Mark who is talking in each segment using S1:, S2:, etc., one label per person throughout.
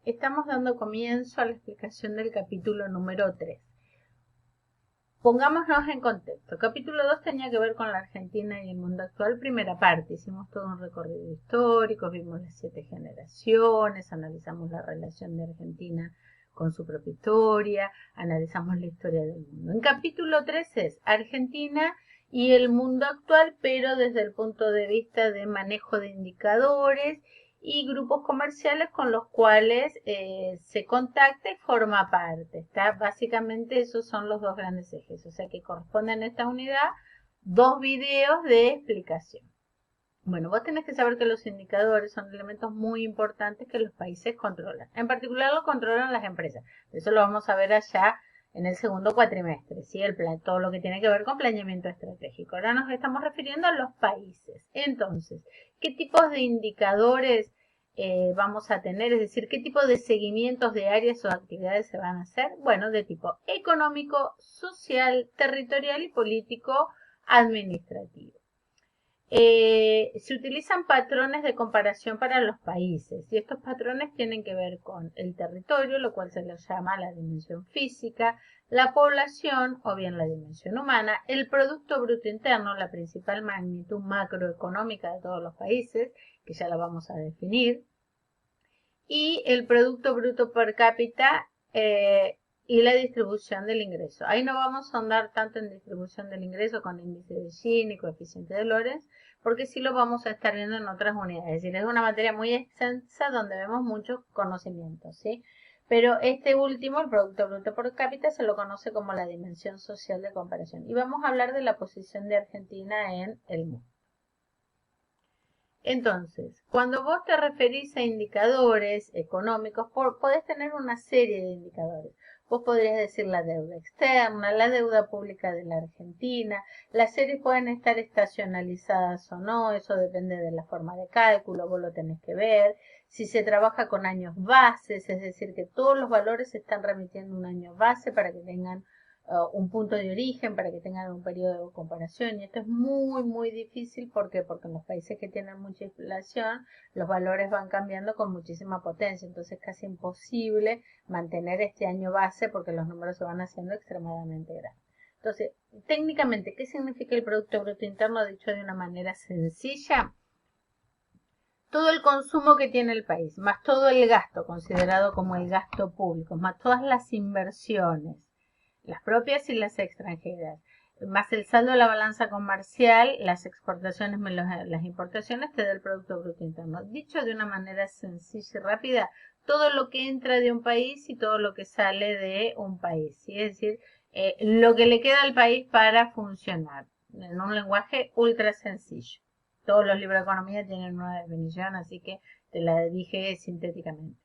S1: Estamos dando comienzo a la explicación del capítulo número 3. Pongámonos en contexto. Capítulo 2 tenía que ver con la Argentina y el mundo actual. Primera parte, hicimos todo un recorrido histórico, vimos las 7 generaciones, analizamos la relación de Argentina con su propia historia, analizamos la historia del mundo. En capítulo 3 es Argentina y el mundo actual, pero desde el punto de vista de manejo de indicadores y grupos comerciales con los cuales se contacta y forma parte. ¿Está? Básicamente esos son los dos grandes ejes, o sea que corresponden a esta unidad 2 videos de explicación. Bueno, vos tenés que saber que los indicadores son elementos muy importantes que los países controlan. En particular lo controlan las empresas. Eso lo vamos a ver allá en el segundo cuatrimestre, ¿sí? Todo lo que tiene que ver con planeamiento estratégico. Ahora nos estamos refiriendo a los países. Entonces, ¿qué tipos de indicadores vamos a tener? Es decir, ¿qué tipo de seguimientos de áreas o actividades se van a hacer? Bueno, de tipo económico, social, territorial y político administrativo. Se utilizan patrones de comparación para los países y estos patrones tienen que ver con el territorio, lo cual se les llama la dimensión física, la población o bien la dimensión humana, el Producto Bruto Interno, la principal magnitud macroeconómica de todos los países, que ya la vamos a definir, y el Producto Bruto Per Cápita y la distribución del ingreso. Ahí no vamos a andar tanto en distribución del ingreso con índice de Gini, coeficiente de Lorenz, porque sí lo vamos a estar viendo en otras unidades. Es decir, es una materia muy extensa donde vemos muchos conocimientos, ¿sí? Pero este último, el Producto Bruto por cápita, se lo conoce como la dimensión social de comparación. Y vamos a hablar de la posición de Argentina en el mundo. Entonces, cuando vos te referís a indicadores económicos, podés tener una serie de indicadores. Vos podrías decir la deuda externa, la deuda pública de la Argentina. Las series pueden estar estacionalizadas o no, eso depende de la forma de cálculo, vos lo tenés que ver. Si se trabaja con años bases, es decir, que todos los valores se están remitiendo a un año base para que tengan un punto de origen, para que tengan un periodo de comparación. Y esto es muy difícil. ¿Por qué? Porque en los países que tienen mucha inflación, los valores van cambiando con muchísima potencia. Entonces es casi imposible mantener este año base porque los números se van haciendo extremadamente grandes. Entonces, técnicamente, ¿qué significa el Producto Bruto Interno? Dicho de una manera sencilla, todo el consumo que tiene el país, más todo el gasto considerado como el gasto público, más todas las inversiones, las propias y las extranjeras, más el saldo de la balanza comercial, las exportaciones menos las importaciones, te da el Producto Bruto Interno. Dicho de una manera sencilla y rápida, todo lo que entra de un país y todo lo que sale de un país, ¿sí? Es decir, lo que le queda al país para funcionar, en un lenguaje ultra sencillo. Todos los libros de economía tienen una definición, así que te la dije sintéticamente.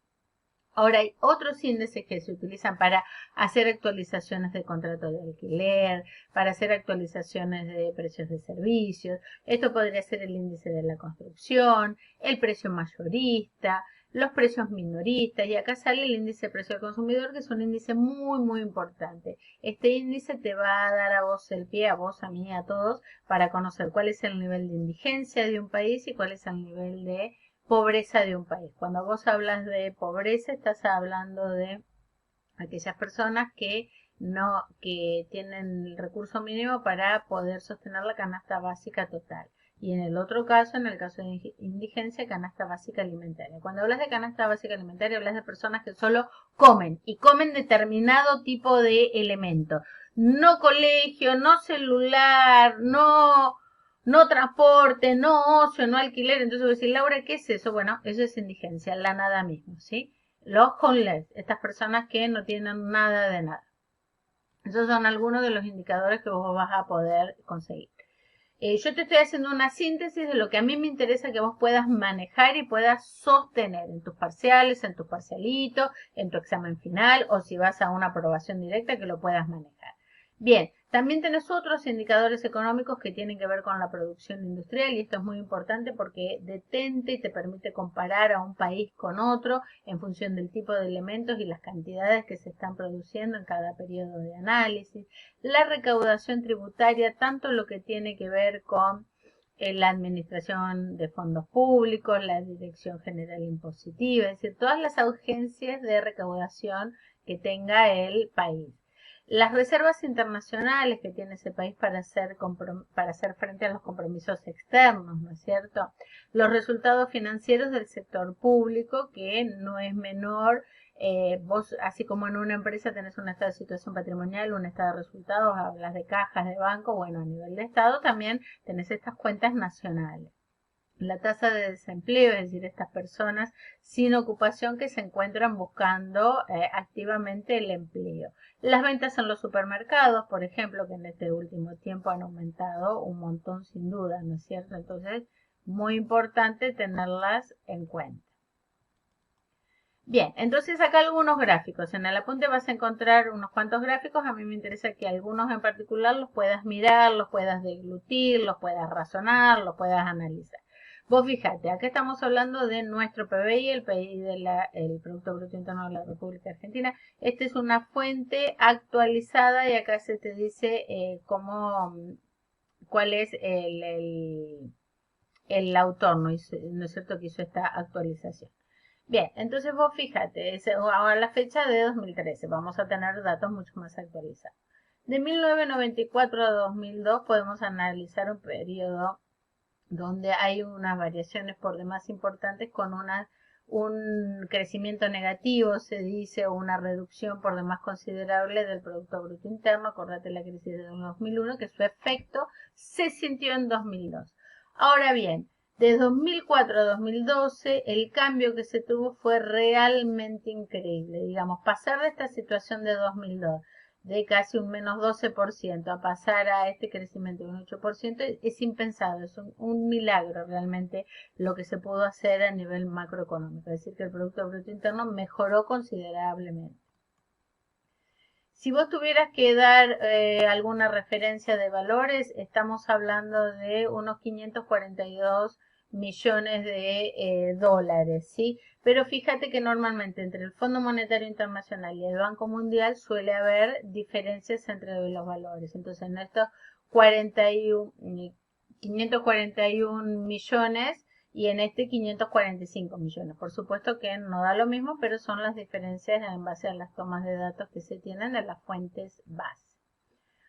S1: Ahora hay otros índices que se utilizan para hacer actualizaciones de contratos de alquiler, para hacer actualizaciones de precios de servicios. Esto podría ser el índice de la construcción, el precio mayorista, los precios minoristas, y acá sale el índice de precio del consumidor, que es un índice muy importante. Este índice te va a dar a vos el pie, a vos, a mí, a todos, para conocer cuál es el nivel de indigencia de un país y cuál es el nivel de pobreza de un país. Cuando vos hablas de pobreza, estás hablando de aquellas personas que tienen el recurso mínimo para poder sostener la canasta básica total. Y en el otro caso, en el caso de indigencia, canasta básica alimentaria. Cuando hablas de canasta básica alimentaria, hablas de personas que solo comen y comen determinado tipo de elemento. No colegio, no celular, no transporte, no ocio, no alquiler. Entonces voy a decir, Laura, ¿qué es eso? Bueno, eso es indigencia, la nada mismo, ¿sí? Los homeless, estas personas que no tienen nada de nada. Esos son algunos de los indicadores que vos vas a poder conseguir. Yo te estoy haciendo una síntesis de lo que a mí me interesa que vos puedas manejar y puedas sostener en tus parciales, en tus parcialitos, en tu examen final, o si vas a una aprobación directa, que lo puedas manejar. Bien, también tenés otros indicadores económicos que tienen que ver con la producción industrial, y esto es muy importante porque detente y te permite comparar a un país con otro en función del tipo de elementos y las cantidades que se están produciendo en cada periodo de análisis. La recaudación tributaria, tanto lo que tiene que ver con la administración de fondos públicos, la Dirección General Impositiva, es decir, todas las agencias de recaudación que tenga el país. Las reservas internacionales que tiene ese país para hacer frente a los compromisos externos, ¿no es cierto? Los resultados financieros del sector público, que no es menor. Vos, así como en una empresa tenés un estado de situación patrimonial, un estado de resultados, hablas de cajas, de banco, bueno, a nivel de estado también tenés estas cuentas nacionales. La tasa de desempleo, es decir, estas personas sin ocupación que se encuentran buscando activamente el empleo. Las ventas en los supermercados, por ejemplo, que en este último tiempo han aumentado un montón sin duda, ¿no es cierto? Entonces, muy importante tenerlas en cuenta. Bien, entonces acá algunos gráficos. En el apunte vas a encontrar unos cuantos gráficos. A mí me interesa que algunos en particular los puedas mirar, los puedas deglutir, los puedas razonar, los puedas analizar. Vos fíjate, acá estamos hablando de nuestro PBI, el PBI del Producto Bruto Interno de la República Argentina. Esta es una fuente actualizada y acá se te dice cuál es el autor, ¿no es cierto?, que hizo esta actualización. Bien, entonces vos fíjate, ahora la fecha de 2013, vamos a tener datos mucho más actualizados. De 1994 a 2002 podemos analizar un periodo donde hay unas variaciones por demás importantes con un crecimiento negativo, se dice, o una reducción por demás considerable del Producto Bruto Interno. Acordate la crisis de 2001, que su efecto se sintió en 2002. Ahora bien, de 2004 a 2012, el cambio que se tuvo fue realmente increíble. Digamos, pasar de esta situación de 2002, de casi un menos 12%, a pasar a este crecimiento de un 8%, es impensado, es un milagro realmente lo que se pudo hacer a nivel macroeconómico. Es decir, que el Producto Bruto Interno mejoró considerablemente. Si vos tuvieras que dar alguna referencia de valores, estamos hablando de unos 542 millones de dólares, ¿sí? Pero fíjate que normalmente entre el Fondo Monetario Internacional y el Banco Mundial suele haber diferencias entre los valores. Entonces, en estos 541 millones y en este 545 millones. Por supuesto que no da lo mismo, pero son las diferencias en base a las tomas de datos que se tienen de las fuentes base.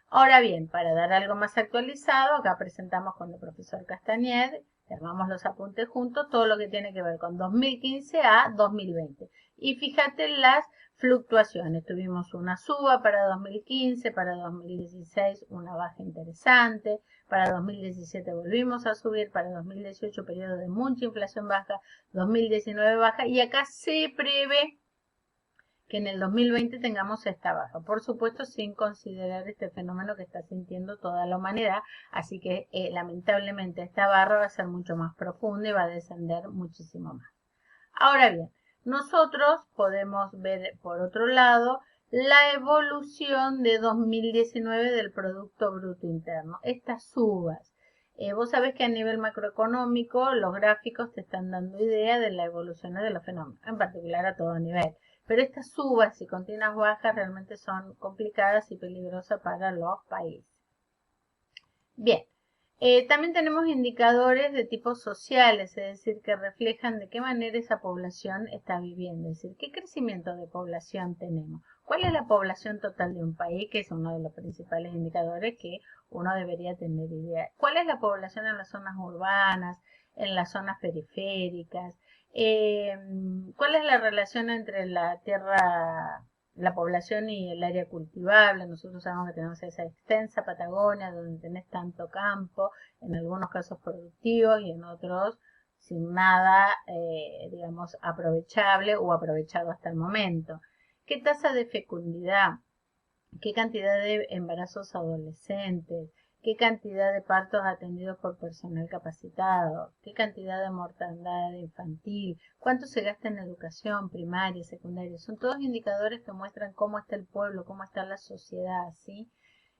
S1: Ahora bien, para dar algo más actualizado, acá presentamos con el profesor Castañed, armamos los apuntes juntos, todo lo que tiene que ver con 2015 a 2020. Y fíjate las fluctuaciones. Tuvimos una suba para 2015, para 2016 una baja interesante, para 2017 volvimos a subir, para 2018 periodo de mucha inflación baja, 2019 baja, y acá se prevé que en el 2020 tengamos esta baja, por supuesto sin considerar este fenómeno que está sintiendo toda la humanidad, así que lamentablemente esta barra va a ser mucho más profunda y va a descender muchísimo más. Ahora bien, nosotros podemos ver por otro lado la evolución de 2019 del Producto Bruto Interno, estas subas. Vos sabés que a nivel macroeconómico los gráficos te están dando idea de la evolución de los fenómenos, en particular a todo nivel. Pero estas subas y continuas bajas realmente son complicadas y peligrosas para los países. Bien, también tenemos indicadores de tipo sociales, es decir, que reflejan de qué manera esa población está viviendo, es decir, qué crecimiento de población tenemos. ¿Cuál es la población total de un país? Que es uno de los principales indicadores que uno debería tener idea. ¿Cuál es la población en las zonas urbanas, en las zonas periféricas? ¿Cuál es la relación entre la población y el área cultivable? Nosotros sabemos que tenemos esa extensa Patagonia donde tenés tanto campo, en algunos casos productivos y en otros sin nada, digamos, aprovechable o aprovechado hasta el momento. ¿Qué tasa de fecundidad? ¿Qué cantidad de embarazos adolescentes? ¿Qué cantidad de partos atendidos por personal capacitado? ¿Qué cantidad de mortandad infantil? ¿Cuánto se gasta en educación primaria, secundaria? Son todos indicadores que muestran cómo está el pueblo, cómo está la sociedad, ¿sí?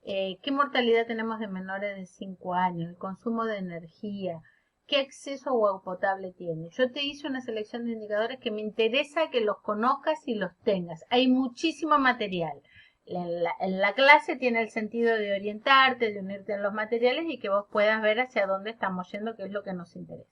S1: ¿Qué mortalidad tenemos de menores de 5 años? El consumo de energía. ¿Qué acceso a agua potable tiene? Yo te hice una selección de indicadores que me interesa que los conozcas y los tengas. Hay muchísimo material. la clase tiene el sentido de orientarte, de unirte a los materiales y que vos puedas ver hacia dónde estamos yendo, qué es lo que nos interesa.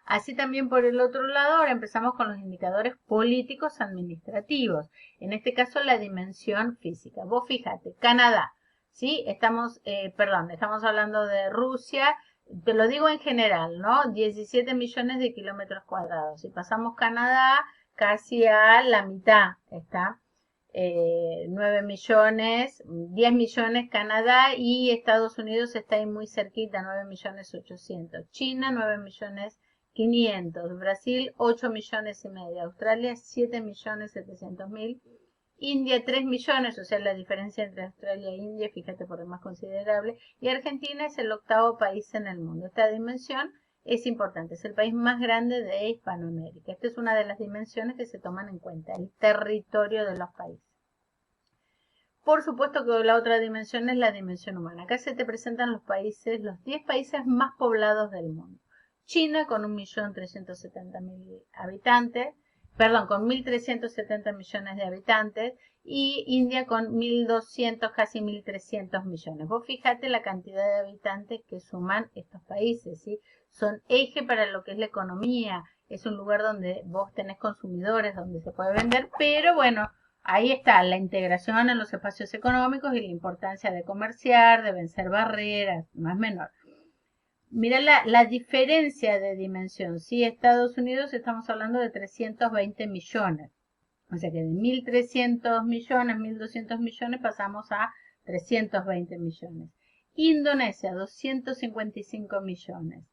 S1: Así también por el otro lado, ahora empezamos con los indicadores políticos administrativos. En este caso, la dimensión física. Vos fíjate, Canadá, ¿sí? Estamos hablando de Rusia, te lo digo en general, ¿no? 17 millones de kilómetros cuadrados. Si pasamos Canadá, casi a la mitad está. 9 millones, 10 millones Canadá y Estados Unidos está ahí muy cerquita, 9 millones 800. China, 9 millones 500. Brasil, 8 millones y medio. Australia, 7 millones 700 mil. India, 3 millones, o sea, la diferencia entre Australia e India, fíjate, por demás considerable. Y Argentina es el octavo país en el mundo. Esta dimensión es importante, es el país más grande de Hispanoamérica. Esta es una de las dimensiones que se toman en cuenta, el territorio de los países. Por supuesto que la otra dimensión es la dimensión humana. Acá se te presentan los países, los 10 países más poblados del mundo. China con 1.370.000 habitantes, con 1.370 millones de habitantes, y India con 1.200, casi 1.300 millones. Vos fíjate la cantidad de habitantes que suman estos países, ¿sí? Son eje para lo que es la economía, es un lugar donde vos tenés consumidores, donde se puede vender, pero bueno, ahí está la integración en los espacios económicos y la importancia de comerciar, de vencer barreras, no es menor. Mira la diferencia de dimensión. Sí, Estados Unidos estamos hablando de 320 millones. O sea que de 1.300 millones, 1.200 millones pasamos a 320 millones. Indonesia, 255 millones.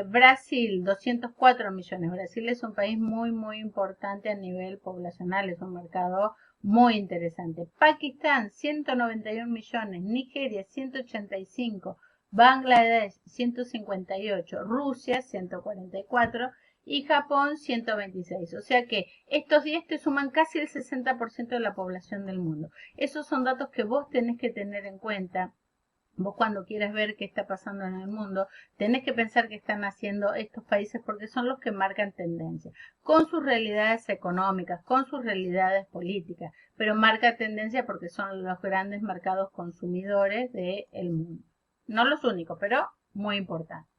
S1: Brasil, 204 millones. Brasil es un país muy, muy importante a nivel poblacional. Es un mercado muy interesante. Pakistán, 191 millones. Nigeria, 185. Bangladesh, 158. Rusia, 144. Y Japón 126. O sea que estos 10 te suman casi el 60% de la población del mundo. Esos son datos que vos tenés que tener en cuenta. Vos cuando quieras ver qué está pasando en el mundo, tenés que pensar qué están haciendo estos países porque son los que marcan tendencia, con sus realidades económicas, con sus realidades políticas, pero marca tendencia porque son los grandes mercados consumidores del mundo. No los únicos, pero muy importantes.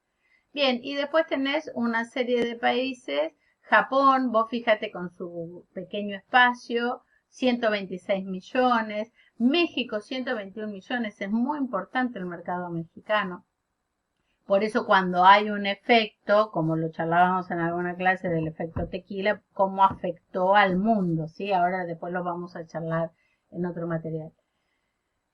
S1: Bien, y después tenés una serie de países, Japón, vos fíjate con su pequeño espacio, 126 millones, México 121 millones, es muy importante el mercado mexicano. Por eso cuando hay un efecto, como lo charlábamos en alguna clase del efecto tequila, cómo afectó al mundo, ¿sí? Ahora después lo vamos a charlar en otro material.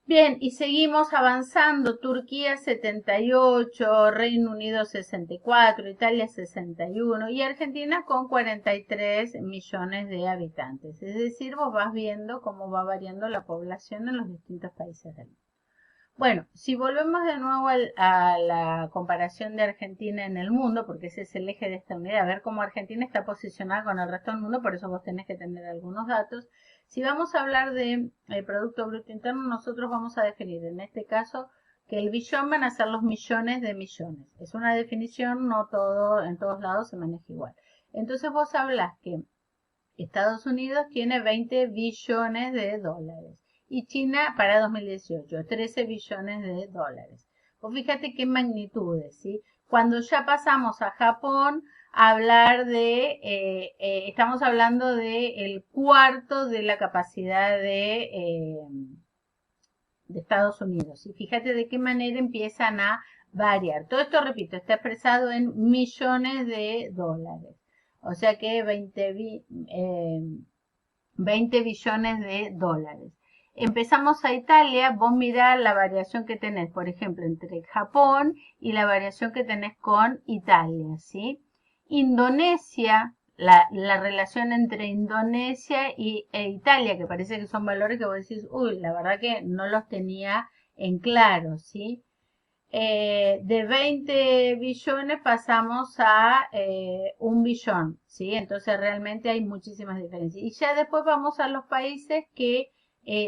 S1: Bien, y seguimos avanzando. Turquía 78, Reino Unido 64, Italia 61 y Argentina con 43 millones de habitantes. Es decir, vos vas viendo cómo va variando la población en los distintos países del mundo. Bueno, si volvemos de nuevo a la comparación de Argentina en el mundo, porque ese es el eje de esta unidad, a ver cómo Argentina está posicionada con el resto del mundo, por eso vos tenés que tener algunos datos. Si vamos a hablar de Producto Bruto Interno, nosotros vamos a definir en este caso que el billón van a ser los millones de millones. Es una definición, no todo, en todos lados se maneja igual. Entonces vos hablas que Estados Unidos tiene 20 billones de dólares y China para 2018 13 billones de dólares. Pues fíjate qué magnitudes, ¿sí? Cuando ya pasamos a Japón, a hablar de, estamos hablando de el cuarto de la capacidad de Estados Unidos. Y fíjate de qué manera empiezan a variar. Todo esto, repito, está expresado en millones de dólares. O sea que 20 billones de dólares. Empezamos a Italia, vos mirá la variación que tenés, por ejemplo, entre Japón y la variación que tenés con Italia, ¿sí? Indonesia, la relación entre Indonesia e Italia, que parece que son valores que vos decís, uy, la verdad que no los tenía en claro, ¿sí? De 20 billones pasamos a 1 billón, ¿sí? Entonces realmente hay muchísimas diferencias. Y ya después vamos a los países que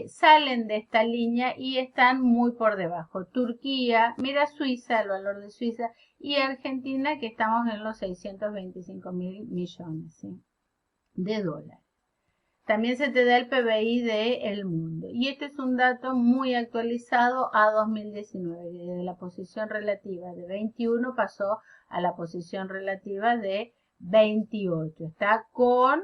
S1: salen de esta línea y están muy por debajo. Turquía, mira Suiza, el valor de Suiza, y Argentina, que estamos en los 625.000 millones, ¿sí? De dólares. También se te da el PBI del mundo. Y este es un dato muy actualizado a 2019. Desde la posición relativa de 21 pasó a la posición relativa de 28. Está con